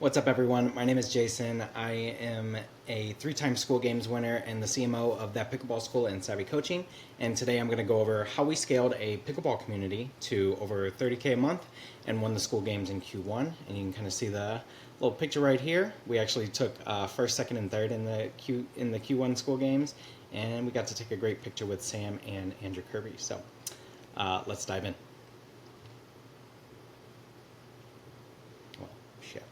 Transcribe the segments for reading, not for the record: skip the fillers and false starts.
What's up, everyone? My name is Jason. I am a three-time Skool Games winner and the CMO of that Pickleball School and Savvy Coaching. And today I'm going to go over how we scaled a pickleball community to over 30K a month and won the Skool Games in Q1. And you can kind of see the little picture right here. We actually took first, second, and third in the Q1 Skool Games, and we got to take a great picture with Sam and Andrew Kirby. So let's dive in. Well, shit.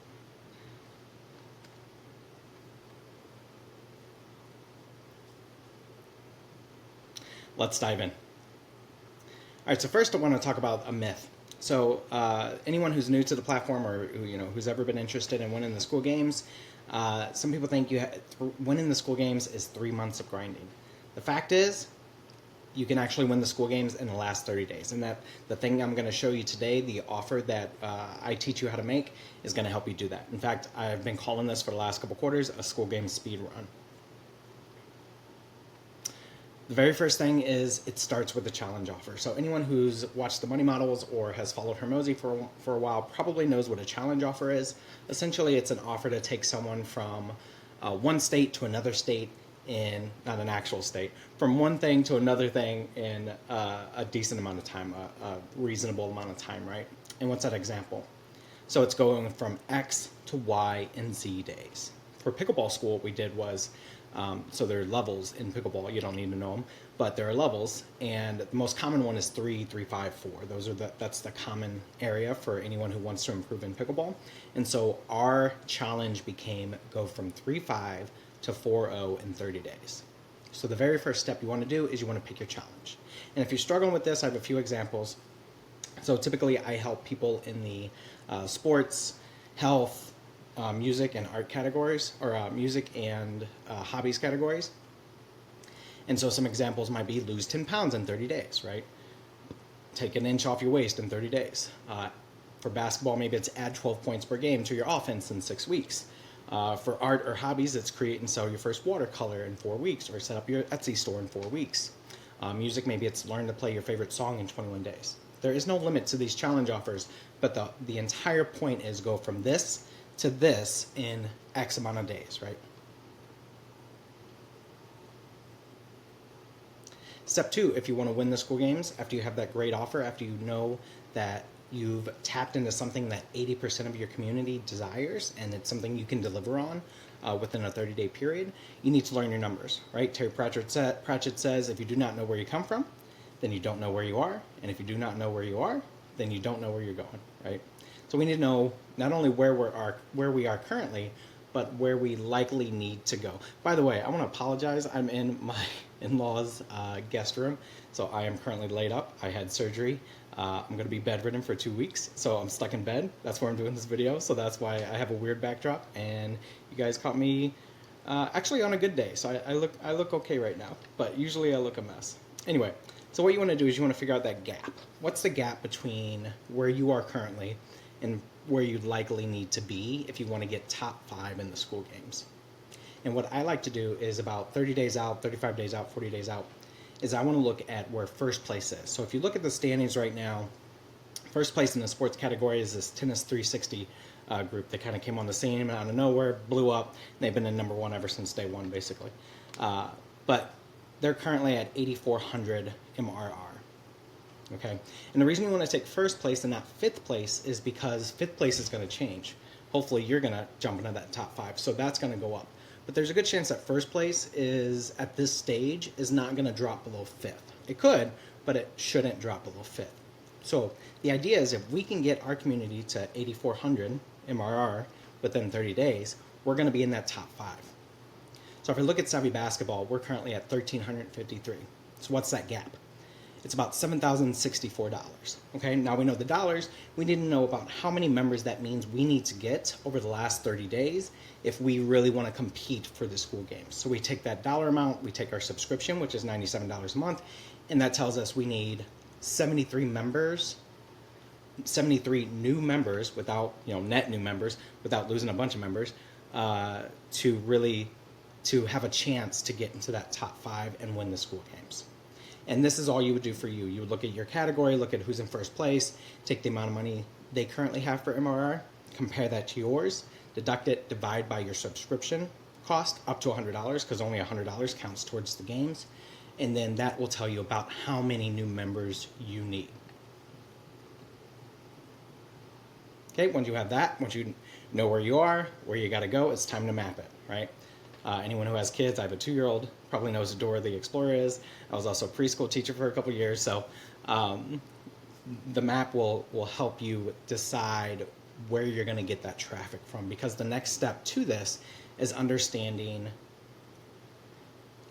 Let's dive in. All right, so first I want to talk about a myth. So anyone who's new to the platform or who's ever been interested in winning the Skool Games, some people think winning the Skool Games is 3 months of grinding. The fact is, you can actually win the Skool Games in the last 30 days. And that the thing I'm going to show you today, the offer that I teach you how to make, is going to help you do that. In fact, I've been calling this for the last couple quarters a Skool Games speed run. The very first thing is it starts with a challenge offer. So anyone who's watched the money models or has followed Hermosi for a while probably knows what a challenge offer is. Essentially, it's an offer to take someone from one state to another state in, not an actual state, from one thing to another thing in a decent amount of time, a reasonable amount of time, right? And what's that example? So it's going from X to Y in Z days. For Pickleball School, what we did was, so there are levels in pickleball. You don't need to know them, but there are levels, and the most common one is 3, 3, 5, 4. That's the common area for anyone who wants to improve in pickleball. And so our challenge became go from 3-5 to 4-0 in 30 days. So the very first step you want to do is you want to pick your challenge. And if you're struggling with this, I have a few examples. So typically I help people in the sports, health, music and art categories, or music and hobbies categories. And so some examples might be lose 10 pounds in 30 days, right? Take an inch off your waist in 30 days. For basketball, maybe it's add 12 points per game to your offense in 6 weeks. For art or hobbies, it's create and sell your first watercolor in 4 weeks, or set up your Etsy store in 4 weeks. Music, maybe it's learn to play your favorite song in 21 days. There is no limit to these challenge offers, but the entire point is go from this to this in X amount of days, right? Step 2, if you want to win the Skool Games, after you have that great offer, after you know that you've tapped into something that 80% of your community desires and it's something you can deliver on within a 30-day period, you need to learn your numbers, right? Terry Pratchett says, if you do not know where you come from, then you don't know where you are. And if you do not know where you are, then you don't know where you're going, right? So we need to know not only where we are currently, but where we likely need to go. By the way, I want to apologize. I'm in my in-laws' guest room, so I am currently laid up. I had surgery. I'm going to be bedridden for 2 weeks, so I'm stuck in bed. That's where I'm doing this video, so that's why I have a weird backdrop. And you guys caught me actually on a good day, so I look okay right now. But usually I look a mess. Anyway, so what you want to do is you want to figure out that gap. What's the gap between where you are currently and where you'd likely need to be if you want to get top 5 in the Skool Games? And what I like to do is about 30 days out, 35 days out, 40 days out, is I want to look at where first place is. So if you look at the standings right now, first place in the sports category is this Tennis 360 group that kind of came on the scene out of nowhere, blew up, and they've been in number 1 ever since day 1, basically. But they're currently at 8,400 MRR. Okay, and the reason you want to take first place and not 5th place is because 5th place is going to change. Hopefully you're going to jump into that top 5, so that's going to go up. But there's a good chance that first place is, at this stage, is not going to drop below 5th. It could, but it shouldn't drop below 5th. So the idea is if we can get our community to 8,400 MRR within 30 days, we're going to be in that top 5. So if we look at Savvy Basketball, we're currently at 1,353. So what's that gap? It's about $7,064. Okay, now we know the dollars. We need to know about how many members that means we need to get over the last 30 days if we really want to compete for the Skool Games. So we take that dollar amount, we take our subscription, which is $97 a month, and that tells us we need 73 members, 73 new members without, net new members, without losing a bunch of members, to have a chance to get into that top 5 and win the Skool Games. And this is all you would do for you. You would look at your category, look at who's in first place, take the amount of money they currently have for MRR, compare that to yours, deduct it, divide by your subscription cost up to $100, because only $100 counts towards the games, and then that will tell you about how many new members you need. Okay, once you have that, once you know where you are, where you got to go, it's time to map it, right? Anyone who has kids, I have a 2-year-old, probably knows what Dora the Explorer is. I was also a preschool teacher for a couple years, so the map will help you decide where you're going to get that traffic from, because the next step to this is understanding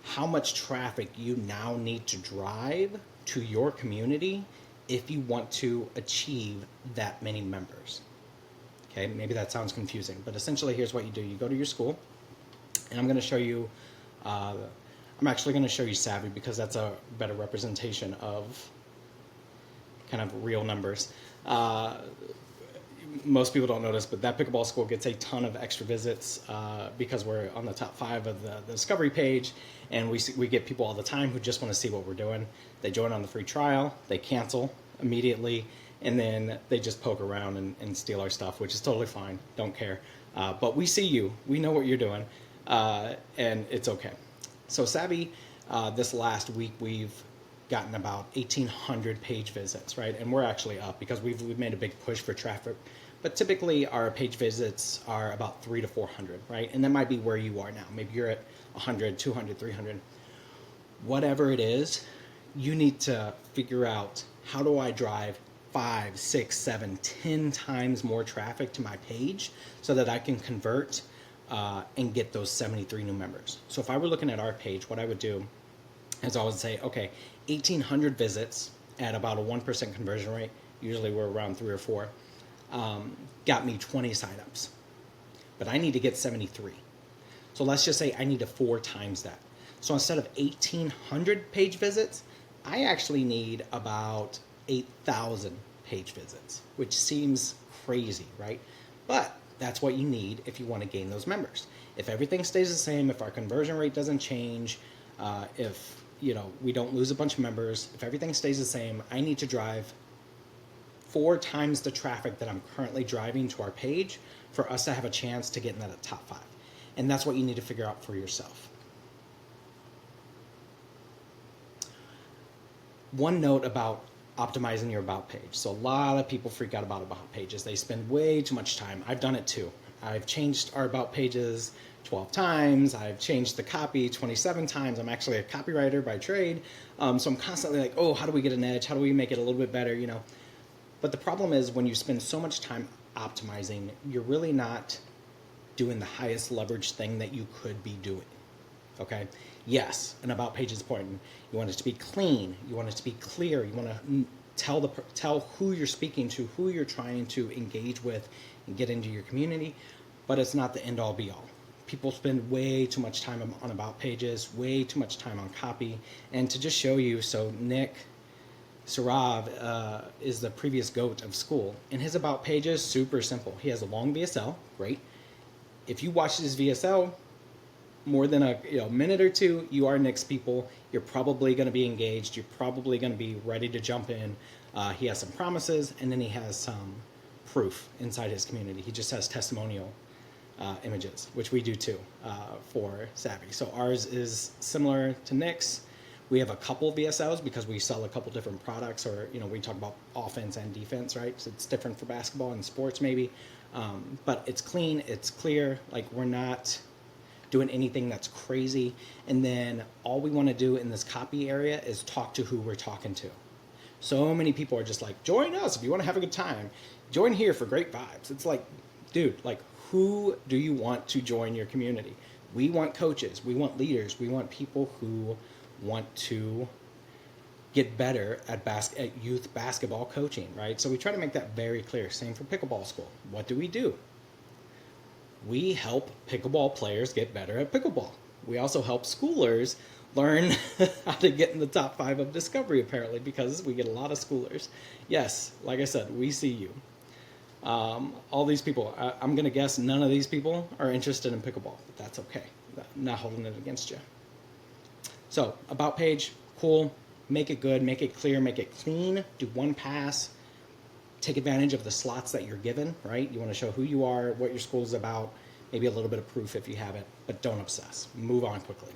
how much traffic you now need to drive to your community if you want to achieve that many members. Okay, maybe that sounds confusing, but essentially here's what you do. You go to your school, and I'm going to show you, I'm actually going to show you Savvy because that's a better representation of kind of real numbers. Most people don't notice, but that pickleball school gets a ton of extra visits because we're on the top 5 of the discovery page, and we get people all the time who just want to see what we're doing. They join on the free trial, they cancel immediately, and then they just poke around and steal our stuff, which is totally fine, don't care. But we see you, we know what you're doing, and it's okay. So Savvy, this last week we've gotten about 1,800 page visits, right? And we're actually up because we've made a big push for traffic. But typically our page visits are about 300 to 400, right? And that might be where you are now. Maybe you're at 100, 200, 300. Whatever it is, you need to figure out, how do I drive 5, 6, 7, 10 times more traffic to my page so that I can convert and get those 73 new members. So if I were looking at our page, what I would do is I would say, okay, 1,800 visits at about a 1% conversion rate, usually we're around 3 or 4, got me 20 signups. But I need to get 73. So let's just say I need to 4 times that. So instead of 1,800 page visits, I actually need about 8,000 page visits, which seems crazy, right? But that's what you need if you want to gain those members. If everything stays the same, if our conversion rate doesn't change, if we don't lose a bunch of members, if everything stays the same, I need to drive 4 times the traffic that I'm currently driving to our page for us to have a chance to get in that top 5. And that's what you need to figure out for yourself. One note about optimizing your about page. So a lot of people freak out about pages. They spend way too much time. I've done it too. I've changed our about pages 12 times. I've changed the copy 27 times. I'm actually a copywriter by trade. So I'm constantly like, oh, how do we get an edge? How do we make it a little bit better? But the problem is when you spend so much time optimizing, you're really not doing the highest leverage thing that you could be doing. Okay? Yes, an about page is important. You want it to be clean. You want it to be clear. You want to tell who you're speaking to, who you're trying to engage with and get into your community, but it's not the end-all be-all. People spend way too much time on about pages, way too much time on copy. And to just show you, so Nick Sarav is the previous GOAT of Skool. And his about page is super simple. He has a long VSL, great. If you watch his VSL more than a minute or two, you are Nick's people. You're probably going to be engaged. You're probably going to be ready to jump in. He has some promises, and then he has some proof inside his community. He just has testimonial images, which we do too for Savvy. So ours is similar to Nick's. We have a couple VSLs because we sell a couple different products, or we talk about offense and defense, right? So it's different for basketball and sports maybe, but it's clean, it's clear. Like, we're not doing anything that's crazy. And then all we want to do in this copy area is talk to who we're talking to. So many people are just like, join us if you want to have a good time. Join here for great vibes. It's like, dude, like, who do you want to join your community? We want coaches. We want leaders. We want people who want to get better at youth basketball coaching, right? So we try to make that very clear. Same for Pickleball School. What do? We help pickleball players get better at pickleball. We also help schoolers learn how to get in the top 5 of Discovery, apparently, because we get a lot of schoolers. Yes, like I said, we see you. All these people, I'm going to guess none of these people are interested in pickleball, but that's okay. I'm not holding it against you. So, about page, cool. Make it good, make it clear, make it clean. Do one pass. take advantage of the slots that you're given, right? You want to show who you are, what your school is about, maybe a little bit of proof if you have it, but don't obsess. Move on quickly.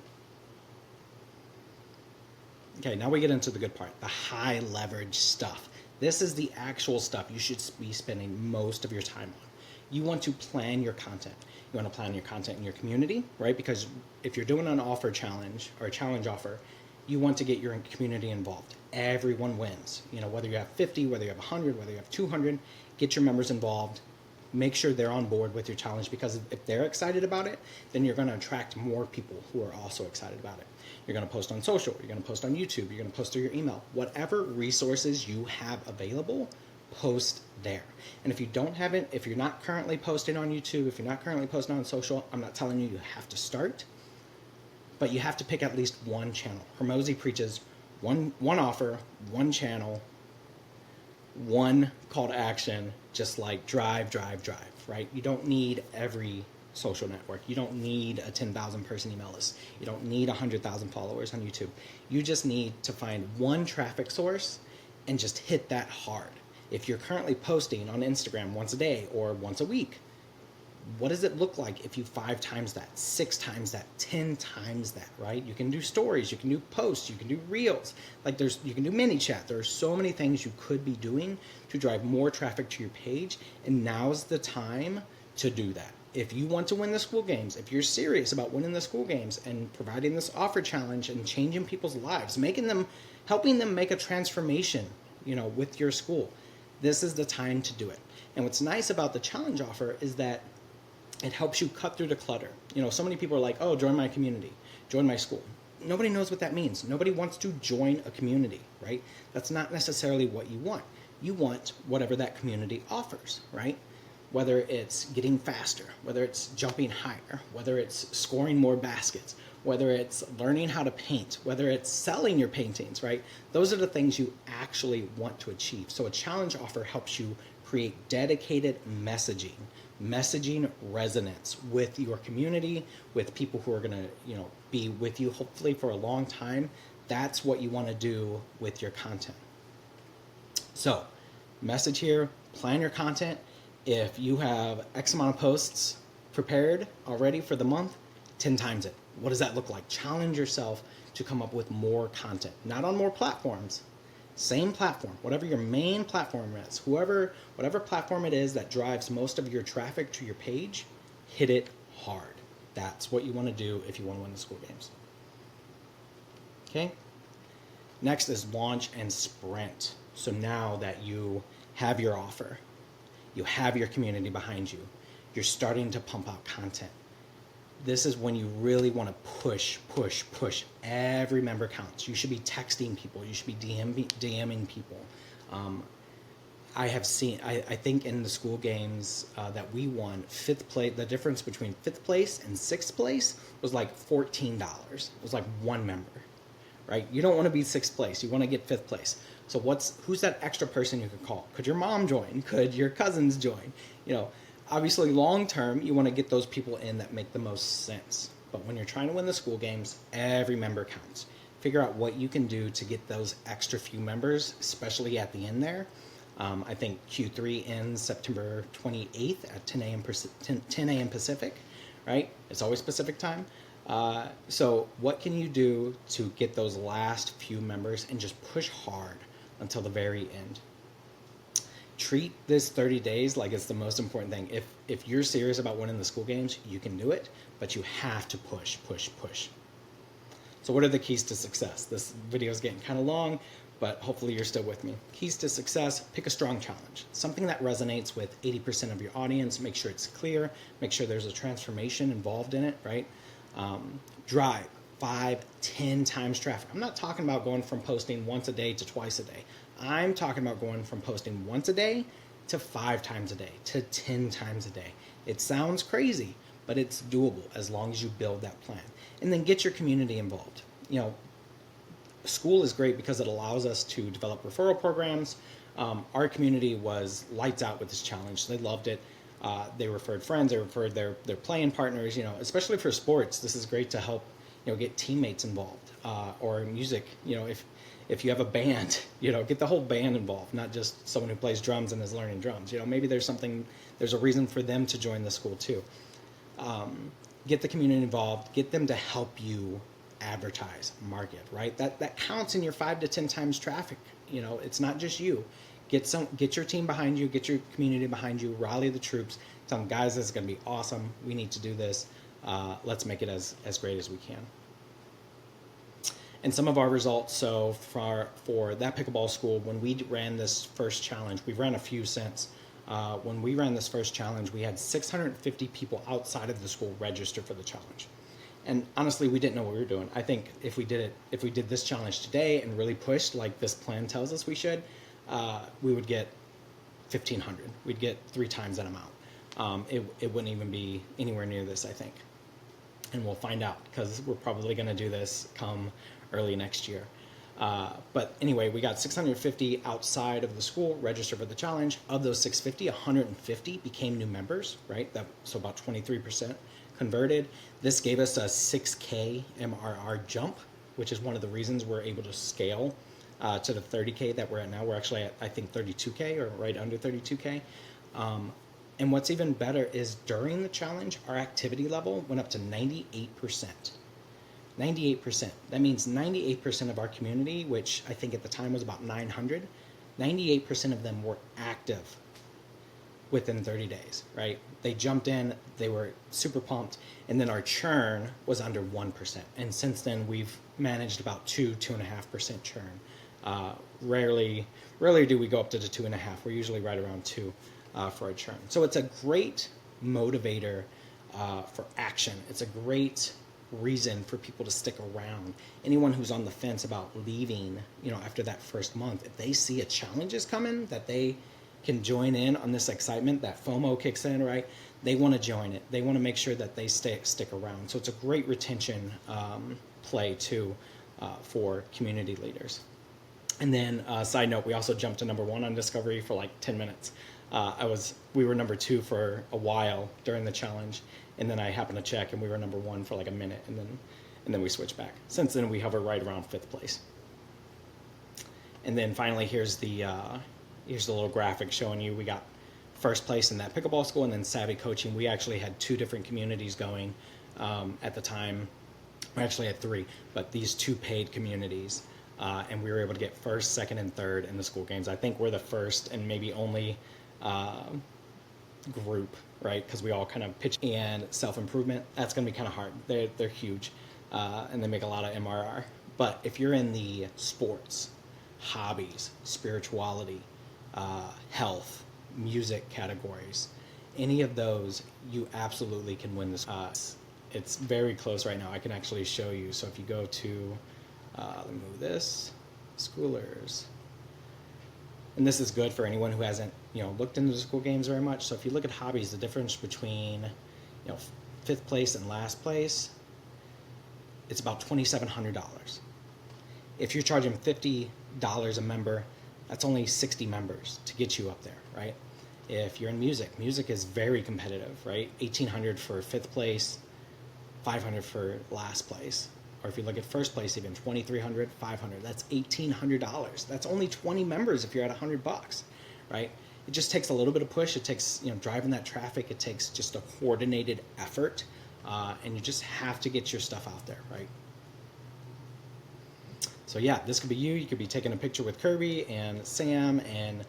Okay, now we get into the good part, the high leverage stuff. This is the actual stuff you should be spending most of your time on. You want to plan your content. You want to plan your content in your community, right? Because if you're doing an offer challenge or a challenge offer, you want to get your community involved. Everyone wins. You know, whether you have 50, whether you have 100, whether you have 200, get your members involved. Make sure they're on board with your challenge, because if they're excited about it, then you're going to attract more people who are also excited about it. You're going to post on social, you're going to post on YouTube, you're going to post through your email. Whatever resources you have available, post there. And if you don't have it, if you're not currently posting on YouTube, if you're not currently posting on social, I'm not telling you you have to start, but you have to pick at least one channel. Hormozy preaches one offer, one channel, one call to action, just like drive, right? You don't need every social network. You don't need a 10,000 person email list. You don't need 100,000 followers on YouTube. You just need to find one traffic source and just hit that hard. If you're currently posting on Instagram once a day or once a week, what does it look like if you 5 times that, 6 times that, 10 times that, right? You can do stories, you can do posts, you can do reels, like you can do mini chat. There are so many things you could be doing to drive more traffic to your page, and now's the time to do that. If you want to win the school games, if you're serious about winning the school games and providing this offer challenge and changing people's lives, helping them make a transformation, with your school, this is the time to do it. And what's nice about the challenge offer is that it helps you cut through the clutter. So many people are like, oh, join my community, join my school. Nobody knows what that means. Nobody wants to join a community, right? That's not necessarily what you want. You want whatever that community offers, right? Whether it's getting faster, whether it's jumping higher, whether it's scoring more baskets, whether it's learning how to paint, whether it's selling your paintings, right? Those are the things you actually want to achieve. So a challenge offer helps you create dedicated messaging resonance with your community, with people who are going to, be with you hopefully for a long time. That's what you want to do with your content. So, message here, plan your content. If you have X amount of posts prepared already for the month, 10 times it. What does that look like? Challenge yourself to come up with more content, not on more platforms. Same platform, whatever your main platform is, whatever platform it is that drives most of your traffic to your page, hit it hard. That's what you want to do if you want to win the school games. Okay? Next is launch and sprint. So now that you have your offer, you have your community behind you, you're starting to pump out content. This is when you really want to push. Every member counts. You should be texting people. You should be DMing people. I have seen, I think in the school games that we won, 5th place, the difference between 5th place and 6th place was like $14. It was like one member, right? You don't want to be 6th place. You want to get 5th place. So who's that extra person you could call? Could your mom join? Could your cousins join? Obviously, long term, you want to get those people in that make the most sense. But when you're trying to win the school games, every member counts. Figure out what you can do to get those extra few members, especially at the end there. I think Q3 ends September 28th at 10 a.m. Pacific, right? It's always Pacific time. So what can you do to get those last few members and just push hard until the very end? Treat this 30 days like it's the most important thing. If you're serious about winning the school games, you can do it, but you have to push. So what are the keys to success? This video is getting kind of long, but hopefully you're still with me. Keys to success: pick a strong challenge. Something that resonates with 80% of your audience. Make sure it's clear. Make sure there's a transformation involved in it, right? Drive 5-10 times traffic. I'm not talking about going from posting once a day to twice a day. I'm talking about going from posting once a day to 5 times a day to 10 times a day. It sounds crazy, but it's doable as long as you build that plan. And then get your community involved. Skool is great because it allows us to develop referral programs. Our community was lights out with this challenge. They loved it. They referred friends, they referred their playing partners, especially for sports. This is great to help, get teammates involved, or music. If you have a band, get the whole band involved, not just someone who plays drums and is learning drums. Maybe there's a reason for them to join the school too. Get the community involved, get them to help you advertise, market, right? That counts in your 5 to 10 times traffic. It's not just you. Get your team behind you, get your community behind you, rally the troops, tell them, guys, this is going to be awesome. We need to do this. Let's make it as great as we can. And some of our results, so for that pickleball school, when we ran this first challenge, we've ran a few since. When we ran this first challenge, we had 650 people outside of the school register for the challenge. And honestly, we didn't know what we were doing. I think if we did this challenge today and really pushed like this plan tells us we should, we would get 1,500. We'd get 3 times that amount. It wouldn't even be anywhere near this, I think. And we'll find out, because we're probably going to do this come early next year. But anyway, we got 650 outside of the school register for the challenge. Of those 650, 150 became new members, right? So about 23% converted. This gave us a 6K MRR jump, which is one of the reasons we're able to scale to the 30K that we're at now. We're actually at, I think, 32K or right under 32K. And what's even better is during the challenge, our activity level went up to 98%. 98%. That means 98% of our community, which I think at the time was about 900, 98% of them were active within 30 days, right? They jumped in, they were super pumped, and then our churn was under 1%. And since then, we've managed about 2.5% churn. Rarely do we go up to the 2.5. We're usually right around 2 for a churn. So it's a great motivator for action. It's a great reason for people to stick around. Anyone who's on the fence about leaving, after that first month, if they see a challenge is coming, that they can join in on this excitement, that FOMO kicks in, right? They want to join it. They want to make sure that they stick around. So it's a great retention play too for community leaders. And then side note, we also jumped to number 1 on Discovery for like 10 minutes. We were number 2 for a while during the challenge, and then I happened to check and we were number 1 for like a minute, and then we switched back. Since then we hover right around 5th place. And then finally here's the little graphic showing you we got first place in that pickleball school, and then Savvy Coaching. We actually had 2 different communities going at the time. We actually had 3, but these 2 paid communities. And we were able to get 1st, 2nd, and 3rd in the school games. I think we're the first and maybe only group, right? Because we all kind of pitch. And self-improvement, that's going to be kind of hard. They're huge, and they make a lot of MRR. But if you're in the sports, hobbies, spirituality, health, music categories, any of those, you absolutely can win this. It's very close right now. I can actually show you. So if you go to let me move this, Schoolers. And this is good for anyone who hasn't, looked into the school games very much. So if you look at hobbies, the difference between, 5th place and last place, it's about $2,700. If you're charging $50 a member, that's only 60 members to get you up there, right? If you're in music is very competitive, right? $1,800 for 5th place, $500 for last place. Or if you look at first place, even $2,300, $500. That's $1,800. That's only 20 members if you're at $100, right? It just takes a little bit of push. It takes driving that traffic. It takes just a coordinated effort, and you just have to get your stuff out there, right? So yeah, this could be you. You could be taking a picture with Kirby and Sam and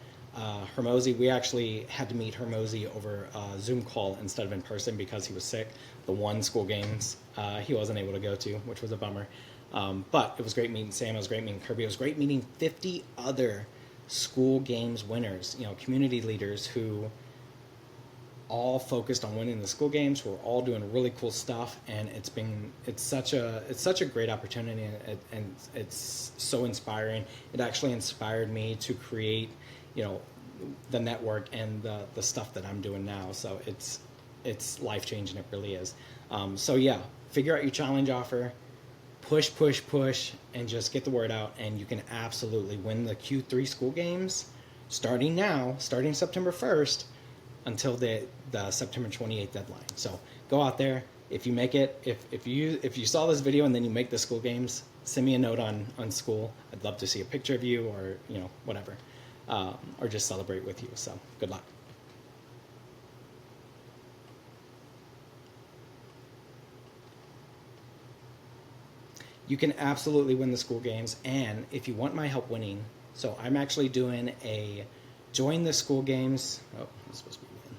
Hermosi. We actually had to meet Hermosi over a Zoom call instead of in person because he was sick. The one school games he wasn't able to go to, which was a bummer. But it was great meeting Sam. It was great meeting Kirby. It was great meeting 50 other school games winners, community leaders who all focused on winning the school games, who are all doing really cool stuff. And it's such a great opportunity, and it's so inspiring. It actually inspired me to create the network and the stuff that I'm doing now. So it's life-changing. It really is. So yeah, figure out your challenge offer, push, and just get the word out, and you can absolutely win the Q3 school games starting September 1st until the September 28th deadline. So go out there. if you make it, if you saw this video and then you make the Skool games, send me a note on Skool. I'd love to see a picture of you, or whatever, or just celebrate with you. So good luck. You can absolutely win the Skool games, and if you want my help winning, so I'm actually doing a join the Skool games. Oh, it's supposed to be win.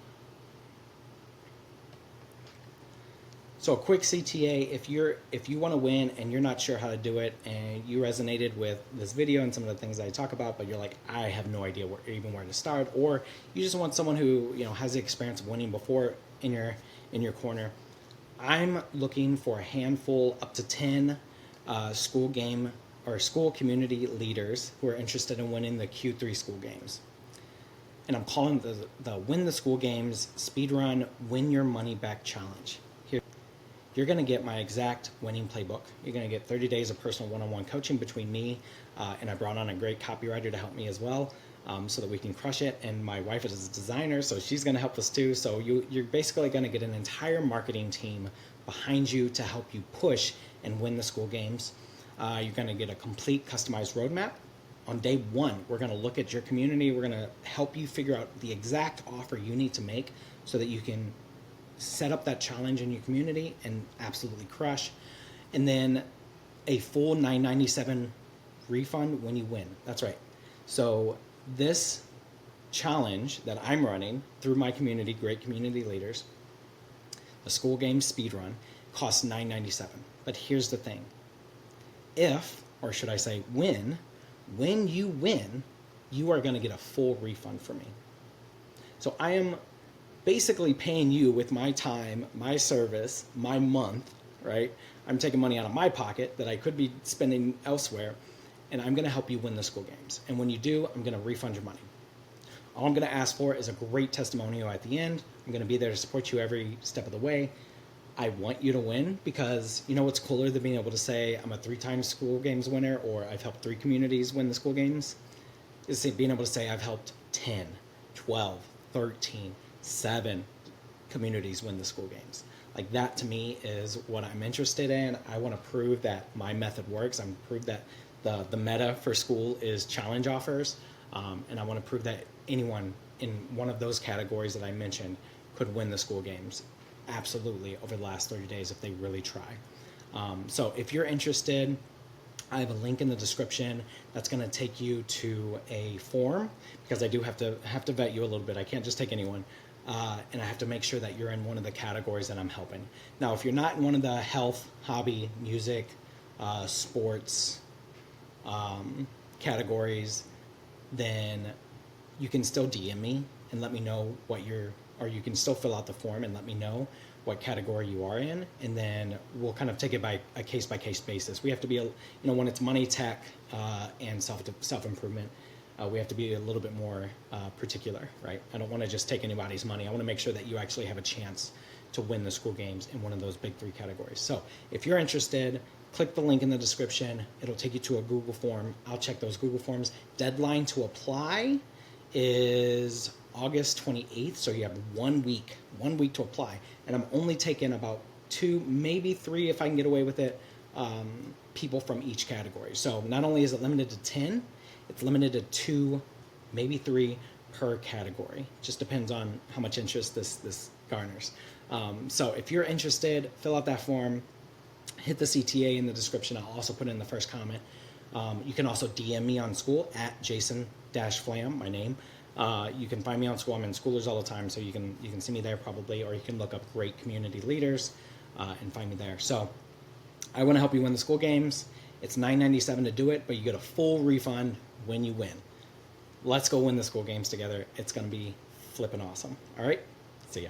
So a quick CTA, if you want to win and you're not sure how to do it, and you resonated with this video and some of the things I talk about, but you're like, I have no idea where to start, or you just want someone who has the experience of winning before in your corner, I'm looking for a handful up to 10 Skool game or Skool community leaders who are interested in winning the Q3 Skool games. And I'm calling the Win the Skool Games Speedrun Win Your Money Back Challenge. Here, you're going to get my exact winning playbook. You're going to get 30 days of personal one-on-one coaching between me, and I brought on a great copywriter to help me as well, so that we can crush it. And my wife is a designer, so she's going to help us too. So you're basically going to get an entire marketing team behind you to help you push and win the Skool games. You're going to get a complete customized roadmap. On day one, we're going to look at your community. We're going to help you figure out the exact offer you need to make so that you can set up that challenge in your community and absolutely crush. And then a full $9.97 refund when you win. That's right. So this challenge that I'm running through my community, great community leaders, the Skool Games Speedrun, costs $9.97. But here's the thing. If, or should I say when you win, you are going to get a full refund from me. So I am basically paying you with my time, my service, my month, right? I'm taking money out of my pocket that I could be spending elsewhere, and I'm going to help you win the Skool games. And when you do, I'm going to refund your money. All I'm going to ask for is a great testimonial at the end. I'm going to be there to support you every step of the way. I want you to win, because you know what's cooler than being able to say I'm a 3-time Skool games winner, or I've helped 3 communities win the Skool games, is being able to say I've helped 10, 12, 13, 7 communities win the Skool games. Like, that to me is what I'm interested in. I want to prove that my method works. I want to prove that the meta for Skool is challenge offers, and I want to prove that anyone in one of those categories that I mentioned could win the Skool games. Absolutely, over the last 30 days if they really try. So if you're interested, I have a link in the description that's going to take you to a form, because I do have to vet you a little bit. I can't just take anyone, and I have to make sure that you're in one of the categories that I'm helping. Now, if you're not in one of the health, hobby, music, sports categories, then you can still DM me and let me know what or you can still fill out the form and let me know what category you are in, and then we'll kind of take it by a case-by-case basis. We have to be, when it's money, tech, and self-improvement, we have to be a little bit more particular, right? I don't want to just take anybody's money. I want to make sure that you actually have a chance to win the Skool games in one of those big 3 categories. So if you're interested, click the link in the description. It'll take you to a Google form. I'll check those Google forms. Deadline to apply is August 28th, so you have 1 week to apply, and I'm only taking about 2, maybe 3 if I can get away with it, people from each category. So not only is it limited to 10, it's limited to 2, maybe 3 per category. Just depends on how much interest this garners. So if you're interested, fill out that form, hit the CTA in the description. I'll also put it in the first comment. You can also DM me on Skool at Jason-Flam, my name. You can find me on Skool. I'm in Skoolers all the time, so you can see me there probably, or you can look up great community leaders and find me there. So I want to help you win the Skool games. It's $9.97 to do it, but you get a full refund when you win. Let's go win the Skool games together. It's going to be flipping awesome. All right? See ya.